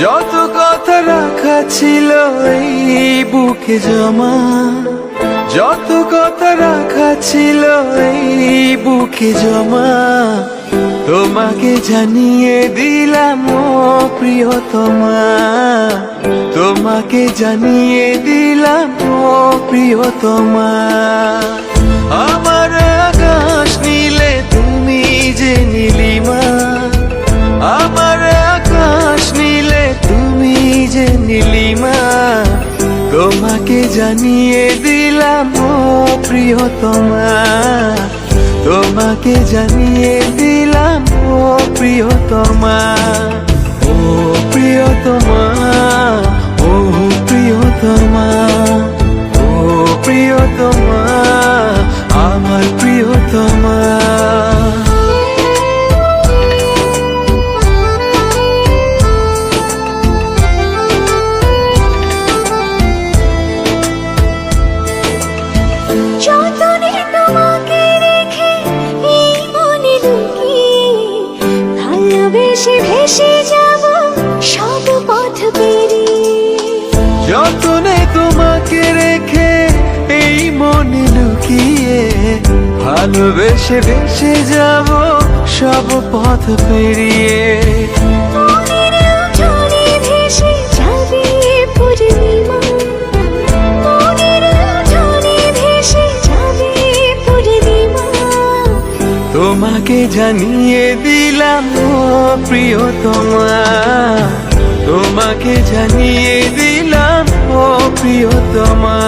যত কথা রাখা ছিল এই বুকে জমা, যত কথা রাখা ছিল এই বুকে জমা, তোমাকে জানিয়ে দিলাম ও প্রিয়তমা, তোমাকে জানিয়ে দিলাম ও প্রিয়তমা। আমার আকাশ নীলে তুমি যে নীলিমা, আমার আকাশ নীলে তুমি যে নীলিমা, তোমাকে জানিয়ে দিলাম ও প্রিয়তমা, তোমাকে জানিয়ে দিলাম ও প্রিয়তমা। ও প্রিয়তমা, ও প্রিয়তমা, ও প্রিয়তমা, আমার প্রিয়তমা। যতনে তোমাকে রেখে এই মনে লুকিয়ে, ভালোবেসে ভেসে যাব সব পথ পেরিয়ে। যতনে তোমাকে রেখে এই মনে লুকিয়ে, ভালোবেসে ভেসে যাব সব পথ পেরিয়ে। মনের উঠোনে ভেসে যাবে পূর্ণিমা, মনের উঠোনে ভেসে যাবে পূর্ণিমা। তোমাকে জানিয়ে দিলাম ও প্রিয়তমা, তোমাকে জানিয়ে দিলাম ও প্রিয়তমা।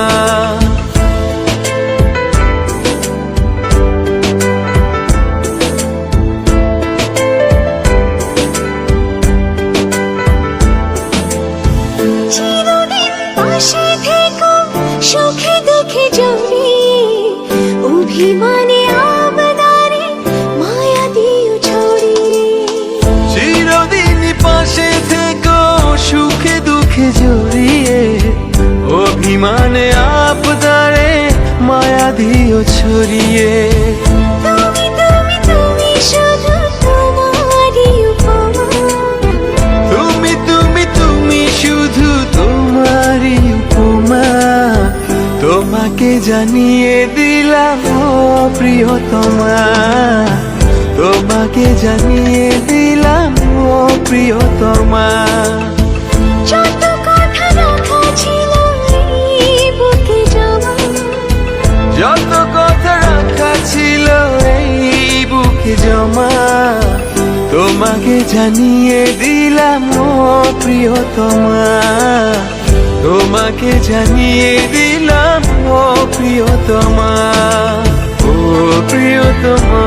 চিরদিন পাশে থেকো সুখে দুঃখে জড়িয়ে, অভিমানে আবদারে মায়া দিও ছড়িয়ে। চিরদিন পাশে থেকো সুখে দুঃখে জড়িয়ে, অভিমানে আবদারে মায়া দিও ছড়িয়ে। তুমি তুমি তুমি শুধু তোমারই উপমা, তুমি তুমি তুমি শুধু তোমারই উপমা, তোমাকে জানিয়ে দিলাম ও প্রিয়তমা, তোমাকে জানিয়ে দিলাম ও প্রিয়তমা। যত কথা রাখা ছিল এই বুকে জমা, যত কথা রাখা ছিল এই বুকে জমা, তোমাকে জানিয়ে দিলাম ও প্রিয়তমা, তোমাকে জানিয়ে দিলাম ও প্রিয়তমা, ও প্রিয়তমা।